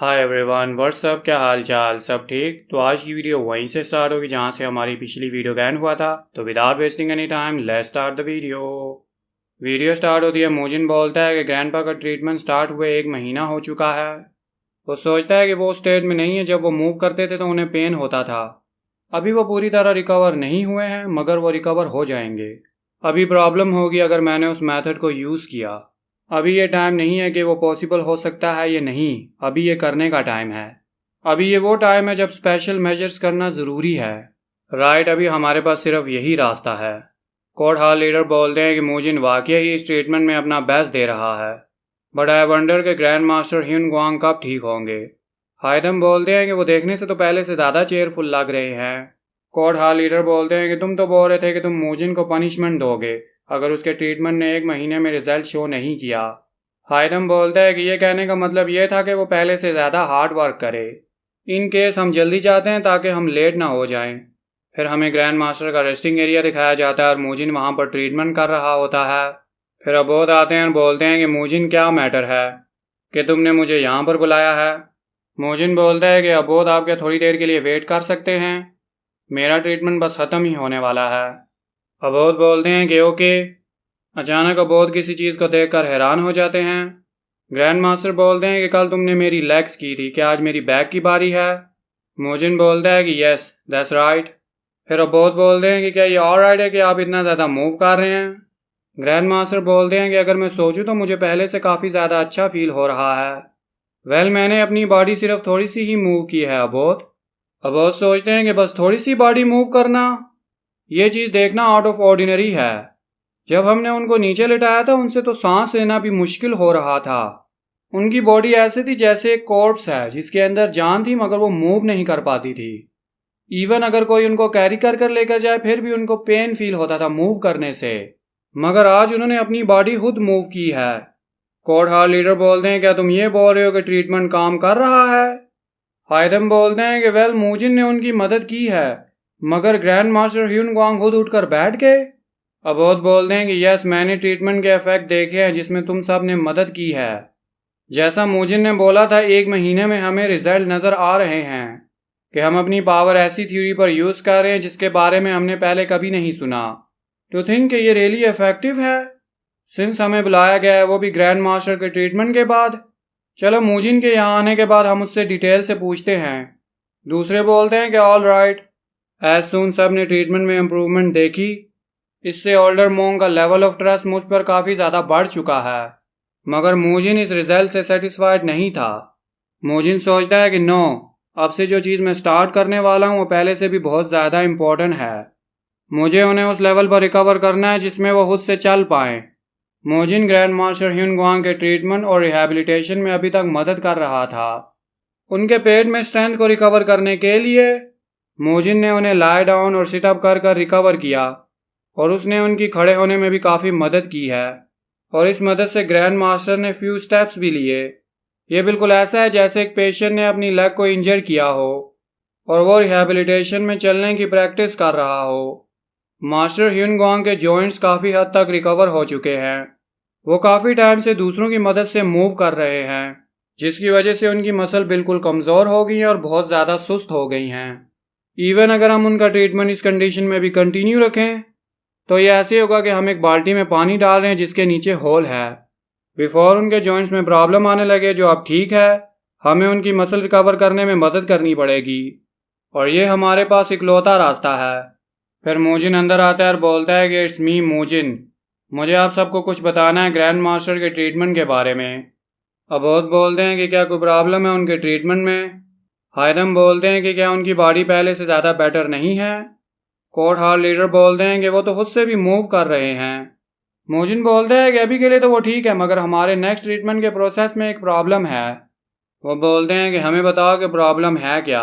Hi everyone, WhatsApp, क्या हाल चाल? सब ठीक? तो आज की वीडियो वहीं से स्टार्ट होगी जहाँ से हमारी पिछली वीडियो का एंड हुआ था। तो without wasting any time let's start the video. Video start होती है, मोजिन बोलता है कि ग्रैंडपा का ट्रीटमेंट स्टार्ट हुए 1 महीना हो चुका है। वो सोचता है कि वो स्टेट में नहीं है, जब वो मूव करते थे तो उन्हें पेन होता था। अभी वो पूरी तरह रिकवर नहीं हुए हैं, मगर वो रिकवर हो जाएंगे। अभी प्रॉब्लम होगी अगर मैंने उस मेथड को यूज़ किया। अभी ये टाइम नहीं है कि वो पॉसिबल हो सकता है या नहीं, अभी ये करने का टाइम है। अभी ये वो टाइम है जब स्पेशल मेजर्स करना ज़रूरी है। राइट, अभी हमारे पास सिर्फ यही रास्ता है। कोर्ट हॉल लीडर बोलते हैं कि मोजिन वाकई ही इस ट्रीटमेंट में अपना बेस्ट दे रहा है, बट आई वंडर के ग्रैंड मास्टर ह्यून गुआंग कब ठीक होंगे। हायदम बोलते हैं कि वो देखने से तो पहले से ज़्यादा चेयरफुल लग रहे हैं। कोर्ट हॉल लीडर बोलते हैं कि तुम तो बोल रहे थे कि तुम मोजिन को पनिशमेंट दोगे अगर उसके ट्रीटमेंट ने 1 महीने में रिजल्ट शो नहीं किया। हायदम बोलता है कि ये कहने का मतलब ये था कि वो पहले से ज़्यादा हार्ड वर्क करे। इन केस हम जल्दी चाहते हैं ताकि हम लेट ना हो जाएं। फिर हमें ग्रैंड मास्टर का रेस्टिंग एरिया दिखाया जाता है और मोजिन वहाँ पर ट्रीटमेंट कर रहा होता है। फिर अबोध आते हैं और बोलते हैं कि मोजिन, क्या मैटर है कि तुमने मुझे यहाँ पर बुलाया है। मोजिन बोलता है कि अबोध, आप क्या थोड़ी देर के लिए वेट कर सकते हैं? मेरा ट्रीटमेंट बस ख़त्म ही होने वाला है। अबोध बोलते हैं कि ओके। अचानक अबोध किसी चीज़ को देखकर हैरान हो जाते हैं। ग्रैंड मास्टर बोलते हैं कि कल तुमने मेरी लेग्स की थी, क्या आज मेरी बैक की बारी है? मोजिन बोलता है कि यस दैट्स राइट। फिर अबोध बोलते हैं कि क्या ये ऑलराइट है कि आप इतना ज़्यादा मूव कर रहे हैं? ग्रैंड मास्टर बोलते हैं कि अगर मैं सोचूं तो मुझे पहले से काफ़ी ज़्यादा अच्छा फील हो रहा है। मैंने अपनी बॉडी सिर्फ थोड़ी सी ही मूव की है अबोध। अबोध सोचते हैं कि बस थोड़ी सी बॉडी मूव करना, ये चीज़ देखना आउट ऑफ ऑर्डिनरी है। जब हमने उनको नीचे लिटाया था उनसे तो सांस लेना भी मुश्किल हो रहा था। उनकी बॉडी ऐसे थी जैसे एक कॉर्प्स है जिसके अंदर जान थी, मगर वो मूव नहीं कर पाती थी। इवन अगर कोई उनको कैरी कर कर लेकर जाए फिर भी उनको पेन फील होता था मूव करने से। मगर आज उन्होंने अपनी बॉडी खुद मूव की है। कोर्ट हॉल लीडर बोलते हैं, क्या तुम ये बोल रहे हो कि ट्रीटमेंट काम कर रहा है? हायदम बोलते हैं कि वेल, मोजिन ने उनकी मदद की है, मगर ग्रैंड मास्टर ह्यून गुआंग खुद उठकर बैठ गए। अबोध बोलते हैं कि यस, मैंने ट्रीटमेंट के इफेक्ट देखे हैं जिसमें तुम सब ने मदद की है। जैसा मोजिन ने बोला था, 1 महीने में हमें रिजल्ट नज़र आ रहे हैं कि हम अपनी पावर ऐसी थ्योरी पर यूज़ कर रहे हैं जिसके बारे में हमने पहले कभी नहीं सुना। टू थिंक कि ये रियली इफेक्टिव है। सिंस हमें बुलाया गया है वो भी ग्रैंड मास्टर के ट्रीटमेंट के बाद, चलो मोजिन के यहाँ आने के बाद हम उससे डिटेल से पूछते हैं। दूसरे बोलते हैं कि ऑल राइट। एज सुन सब ने ट्रीटमेंट में इम्प्रूवमेंट देखी। इससे ओल्डर मोंग का लेवल ऑफ ट्रस्ट मुझ पर काफ़ी ज़्यादा बढ़ चुका है, मगर मोजिन इस रिजल्ट से सेटिस्फाइड नहीं था। मोजिन सोचता है कि नो, अब से जो चीज़ मैं स्टार्ट करने वाला हूँ वो पहले से भी बहुत ज़्यादा इम्पोर्टेंट है। मुझे उन्हें उस लेवल पर रिकवर करना है जिसमें वो खुद से चल पाएँ। मोजिन ग्रैंड मास्टर ह्यून गुआंग के ट्रीटमेंट और रिहैबिलिटेशन में अभी तक मदद कर रहा था। उनके पेट में स्ट्रेंथ को रिकवर करने के लिए मोजिन ने उन्हें लाई डाउन और सिटअप कर कर रिकवर किया, और उसने उनकी खड़े होने में भी काफ़ी मदद की है। और इस मदद से ग्रैंड मास्टर ने फ्यू स्टेप्स भी लिए। ये बिल्कुल ऐसा है जैसे एक पेशेंट ने अपनी लेग को इंजर किया हो और वो रिहैबिलिटेशन में चलने की प्रैक्टिस कर रहा हो। मास्टर ह्यून गुआंग के जॉइंट्स काफ़ी हद तक रिकवर हो चुके हैं। वो काफ़ी टाइम से दूसरों की मदद से मूव कर रहे हैं, जिसकी वजह से उनकी मसल बिल्कुल कमज़ोर हो गई हैं और बहुत ज़्यादा सुस्त हो गई हैं। इवन अगर हम उनका ट्रीटमेंट इस कंडीशन में भी कंटिन्यू रखें तो ये ऐसे होगा कि हम एक बाल्टी में पानी डाल रहे हैं जिसके नीचे होल है। बिफोर उनके जॉइंट्स में प्रॉब्लम आने लगे जो अब ठीक है, हमें उनकी मसल रिकवर करने में मदद करनी पड़ेगी, और ये हमारे पास इकलौता रास्ता है। फिर मोजिन अंदर आता है और बोलता है कि इट्स मी मोजिन, मुझे आप सबको कुछ बताना है ग्रैंड मास्टर के ट्रीटमेंट के बारे में। अबोध बोलते हैं कि क्या कोई प्रॉब्लम है उनके ट्रीटमेंट में? हायदम बोलते हैं कि क्या उनकी बॉडी पहले से ज़्यादा बेटर नहीं है? कोर्ट हॉल लीडर बोलते हैं कि वो तो खुद से भी मूव कर रहे हैं। मोजिन बोलते हैं कि अभी के लिए तो वो ठीक है, मगर हमारे नेक्स्ट ट्रीटमेंट के प्रोसेस में एक प्रॉब्लम है। वो बोलते हैं कि हमें बताओ कि प्रॉब्लम है क्या।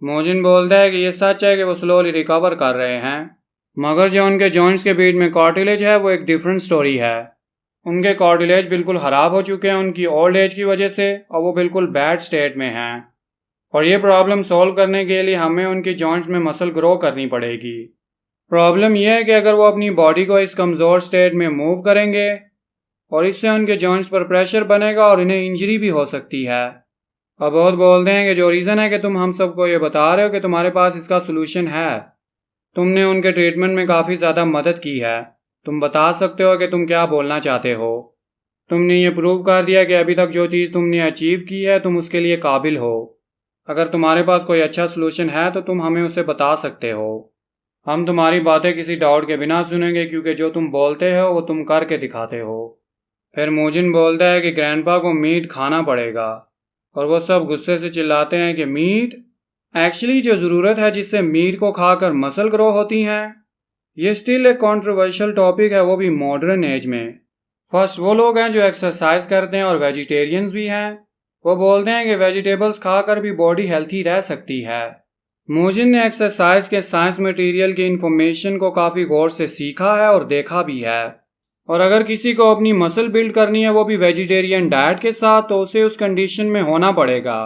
मोजिन बोलता है कि ये सच है कि वो स्लोली रिकवर कर रहे हैं, मगर जो उनके जॉइंट्स के बीच में कार्टिलेज है वो एक डिफरेंट स्टोरी है। उनके कार्टिलेज बिल्कुल ख़राब हो चुके हैं उनकी ओल्ड एज की वजह से, और वो बिल्कुल बैड स्टेट में हैं। और ये प्रॉब्लम सॉल्व करने के लिए हमें उनकी जॉइंट्स में मसल ग्रो करनी पड़ेगी। प्रॉब्लम यह है कि अगर वो अपनी बॉडी को इस कमज़ोर स्टेट में मूव करेंगे और इससे उनके जॉइंट्स पर प्रेशर बनेगा और इन्हें इंजरी भी हो सकती है। अबोध बोलते हैं कि जो रीज़न है कि तुम हम सबको ये बता रहे हो कि तुम्हारे पास इसका सोल्यूशन है, तुमने उनके ट्रीटमेंट में काफ़ी ज़्यादा मदद की है, तुम बता सकते हो कि तुम क्या बोलना चाहते हो। तुमने ये प्रूव कर दिया कि अभी तक जो चीज़ तुमने अचीव की है तुम उसके लिए काबिल हो। अगर तुम्हारे पास कोई अच्छा सोल्यूशन है तो तुम हमें उसे बता सकते हो। हम तुम्हारी बातें किसी डाउट के बिना सुनेंगे, क्योंकि जो तुम बोलते हो वो तुम करके दिखाते हो। फिर मोजिन बोलता है कि ग्रैंडपा को मीट खाना पड़ेगा, और वो सब गुस्से से चिल्लाते हैं कि मीट? एक्चुअली जो ज़रूरत है जिससे मीट को खाकर मसल ग्रो होती हैं। ये स्टिल एक कंट्रोवर्शियल टॉपिक है, वो भी मॉडर्न एज में। फर्स्ट वो लोग हैं जो एक्सरसाइज करते हैं और वेजिटेरियंस भी हैं। वो बोलते हैं कि वेजिटेबल्स खाकर भी बॉडी हेल्थी रह सकती है। मोजिन ने एक्सरसाइज के साइंस मटेरियल की इंफॉर्मेशन को काफ़ी गौर से सीखा है और देखा भी है। और अगर किसी को अपनी मसल बिल्ड करनी है वो भी वेजिटेरियन डाइट के साथ, तो उसे उस कंडीशन में होना पड़ेगा।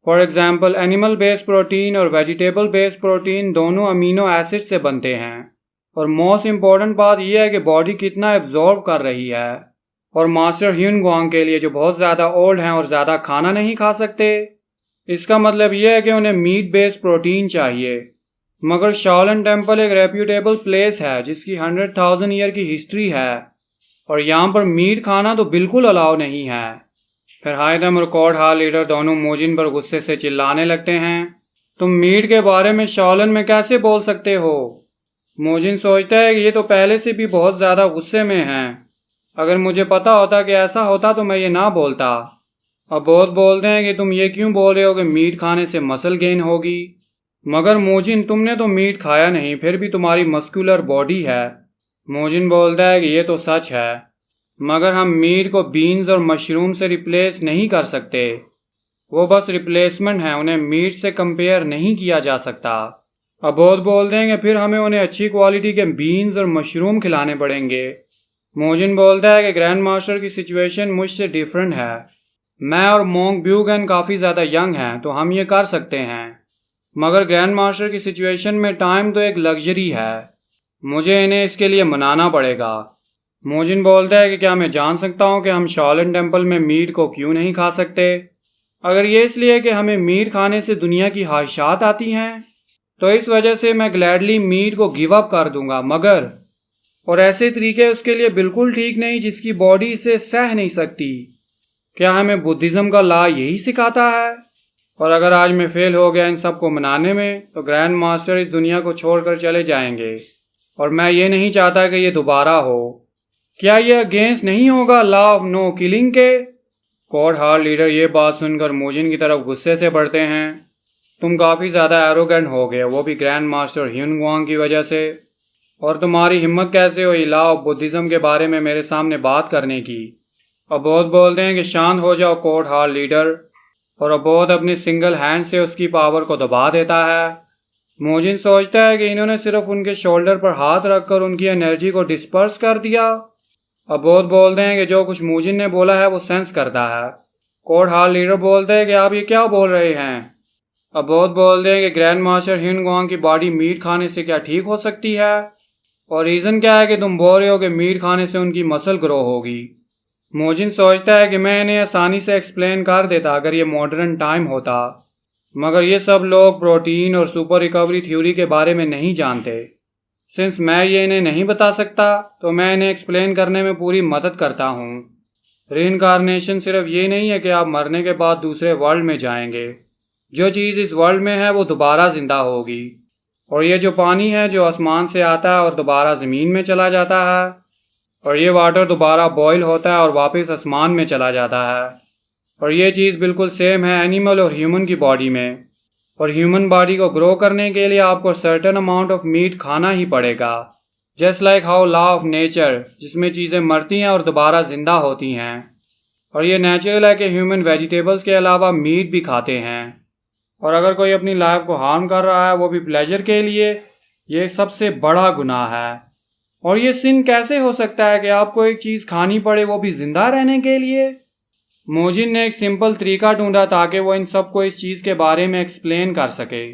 For example animal based protein और वेजिटेबल बेस्ड प्रोटीन दोनों अमीनो एसिड से बनते हैं। और मोस्ट इम्पॉर्टेंट बात यह है कि बॉडी कितना एब्जॉर्व कर रही है। और मास्टर ह्यून गुआंग के लिए जो बहुत ज़्यादा ओल्ड हैं और ज़्यादा खाना नहीं खा सकते, इसका मतलब यह है कि उन्हें मीट बेस्ड प्रोटीन चाहिए। मगर शाओलिन टेम्पल एक रेप्यूटेबल प्लेस है जिसकी 100,000 ईयर की हिस्ट्री है, और यहाँ पर मीट खाना तो बिल्कुल अलाउ नहीं है। फिर हाइदम और कोड हाल लीडर दोनों मोजिन पर गुस्से से चिल्लाने लगते हैं, तुम मीट के बारे में शाओलिन में कैसे बोल सकते हो। मोजिन सोचता है कि ये तो पहले से भी बहुत ज़्यादा गुस्से में हैं। अगर मुझे पता होता कि ऐसा होता तो मैं ये ना बोलता। अब बहुत बोलते हैं कि तुम ये क्यों बोल रहे हो कि मीट खाने से मसल गेन होगी। मगर मोजिन तुमने तो मीट खाया नहीं, फिर भी तुम्हारी मस्कुलर बॉडी है। मोजिन बोलता है कि ये तो सच है, मगर हम मीट को बीन्स और मशरूम से रिप्लेस नहीं कर सकते। वो बस रिप्लेसमेंट है, उन्हें मीट से कंपेयर नहीं किया जा सकता। अब बहुत बोलते हैं कि फिर हमें उन्हें अच्छी क्वालिटी के बीन्स और मशरूम खिलाने पड़ेंगे। मोजिन बोलता है कि ग्रैंड मास्टर की सिचुएशन मुझसे डिफरेंट है। मैं और मोंग ब्यूगन काफ़ी ज़्यादा यंग हैं तो हम ये कर सकते हैं, मगर ग्रैंड मास्टर की सिचुएशन में टाइम तो एक लग्जरी है। मुझे इन्हें इसके लिए मनाना पड़ेगा। मोजिन बोलता है कि क्या मैं जान सकता हूँ कि हम शाओलिन टेम्पल में मीट को क्यों नहीं खा सकते। अगर ये इसलिए कि हमें मीट खाने से दुनिया की ख्वाहिशात आती हैं तो इस वजह से मैं ग्लैडली मीट को गिव अप कर दूंगा, मगर और ऐसे तरीके उसके लिए बिल्कुल ठीक नहीं जिसकी बॉडी इसे सह नहीं सकती। क्या हमें बुद्धिज़्म का लॉ यही सिखाता है? और अगर आज मैं फेल हो गया इन सबको मनाने में तो ग्रैंड मास्टर इस दुनिया को छोड़कर चले जाएंगे, और मैं ये नहीं चाहता कि ये दोबारा हो। क्या ये अगेंस्ट नहीं होगा लॉ ऑफ नो किलिंग के? कोड हार्ड लीडर ये बात सुनकर मोजिन की तरफ गुस्से से बढ़ते हैं, तुम काफ़ी ज़्यादा एरोगेंट हो गए, वो भी ग्रैंड मास्टर ह्यून गुआंग की वजह से। और तुम्हारी हिम्मत कैसे हुई लॉ ऑफ बुद्धिज़्म के बारे में मेरे सामने बात करने की? अबोध बोलते हैं कि शांत हो जाओ कोड हार्ड लीडर, और अबोध अपनी सिंगल हैंड से उसकी पावर को दबा देता है। मोजिन सोचता है कि इन्होंने सिर्फ उनके शोल्डर पर हाथ रखकर उनकी एनर्जी को डिस्पर्स कर दिया। अबोध बोलते हैं कि जो कुछ मोजिन ने बोला है वो सेंस करता है। कोड हार्ड लीडर बोलते हैं कि आप ये क्या बोल रहे हैं। अबोध बोलते हैं कि ग्रैंड मास्टर ह्यून गुआंग की बॉडी मीट खाने से क्या ठीक हो सकती है, और रीज़न क्या है कि तुम बोल रहे हो कि मीट खाने से उनकी मसल ग्रो होगी। मोजिन सोचता है कि मैं इन्हें आसानी से एक्सप्लेन कर देता अगर ये मॉडर्न टाइम होता, मगर ये सब लोग प्रोटीन और सुपर रिकवरी थ्योरी के बारे में नहीं जानते। सिंस मैं ये इन्हें नहीं बता सकता तो मैं इन्हें एक्सप्लेन करने में पूरी मदद करता हूँ। रीइंकार्नेशन सिर्फ ये नहीं है कि आप मरने के बाद दूसरे वर्ल्ड में जाएंगे। जो चीज़ इस वर्ल्ड में है वो दोबारा ज़िंदा होगी, और ये जो पानी है जो आसमान से आता है और दोबारा ज़मीन में चला जाता है, और ये वाटर दोबारा बॉयल होता है और वापस आसमान में चला जाता है। और ये चीज़ बिल्कुल सेम है एनिमल और ह्यूमन की बॉडी में। और ह्यूमन बॉडी को ग्रो करने के लिए आपको सर्टेन अमाउंट ऑफ मीट खाना ही पड़ेगा, just like how law of nature, जिसमें चीज़ें मरती हैं और दोबारा ज़िंदा होती हैं। और ये नेचुरल है कि ह्यूमन वेजिटेबल्स के अलावा मीट भी खाते हैं। और अगर कोई अपनी लाइफ को हार्म कर रहा है वो भी प्लेजर के लिए, ये सबसे बड़ा गुनाह है। और ये सिन कैसे हो सकता है कि आपको एक चीज़ खानी पड़े वो भी ज़िंदा रहने के लिए? मोजिन ने एक सिंपल तरीका ढूंढा ताकि वो इन सबको इस चीज़ के बारे में एक्सप्लेन कर सके।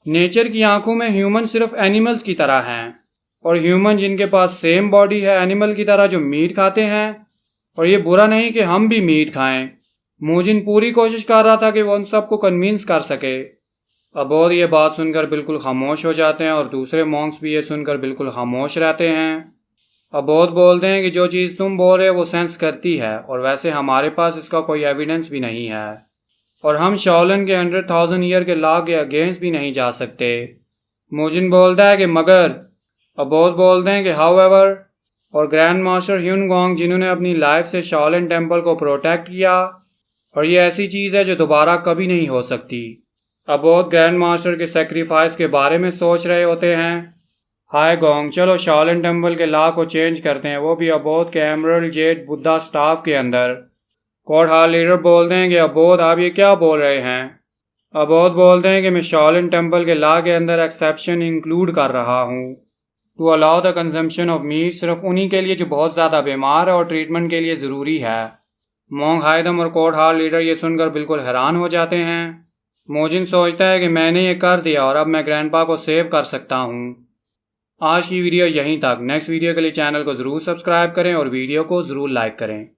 नेचर की आंखों में ह्यूमन सिर्फ एनिमल्स की तरह हैं, और ह्यूमन जिनके पास सेम बॉडी है एनिमल की तरह जो मीट खाते हैं। और ये बुरा नहीं कि हम भी मीट खाएं, मोजिन पूरी कोशिश कर रहा था कि वो उन सबको कन्विंस कर सके। अबोध ये बात सुनकर बिल्कुल खामोश हो जाते हैं और दूसरे मॉन्क्स भी ये सुनकर बिल्कुल खामोश रहते हैं। अबोध बोलते हैं कि जो चीज़ तुम बोल रहे हो वो सेंस करती है, और वैसे हमारे पास इसका कोई एविडेंस भी नहीं है, और हम शाओलिन के 100,000 ईयर के लॉ के अगेंस्ट भी नहीं जा सकते। मोजिन बोलता है कि मगर। अबोध बोलते हैं कि हाउएवर, और ग्रैंड मास्टर ह्यून गोंग जिन्होंने अपनी लाइफ से शाओलिन टेम्पल को प्रोटेक्ट किया, और ये ऐसी चीज़ है जो दोबारा कभी नहीं हो सकती। अबोध ग्रैंड मास्टर के सेक्रीफाइस के बारे में सोच रहे होते हैं। हाय गोंग, चलो शाओलिन टेम्पल के लॉ को चेंज करते हैं, वो भी अबोध के एमरल्ड जेड बुद्धा स्टाफ के अंदर। कोर्ट हॉल लीडर बोलते हैं कि अबोध आप ये क्या बोल रहे हैं। अबोध बोलते हैं कि मैं शाओलिन टेम्पल के लॉ के अंदर एक्सेप्शन इंक्लूड कर रहा हूँ to allow the consumption of meat, सिर्फ उन्हीं के लिए जो बहुत ज़्यादा बीमार है और ट्रीटमेंट के लिए ज़रूरी है। मोंग हाइदम और कोर्ट हॉल लीडर ये सुनकर बिल्कुल हैरान हो जाते हैं। मोजिन सोचता है कि मैंने ये कर दिया और अब मैं ग्रैंडपा को सेव कर सकता हूँ। आज की वीडियो यहीं तक। नेक्स्ट वीडियो के लिए चैनल को ज़रूर सब्सक्राइब करें और वीडियो को ज़रूर लाइक करें।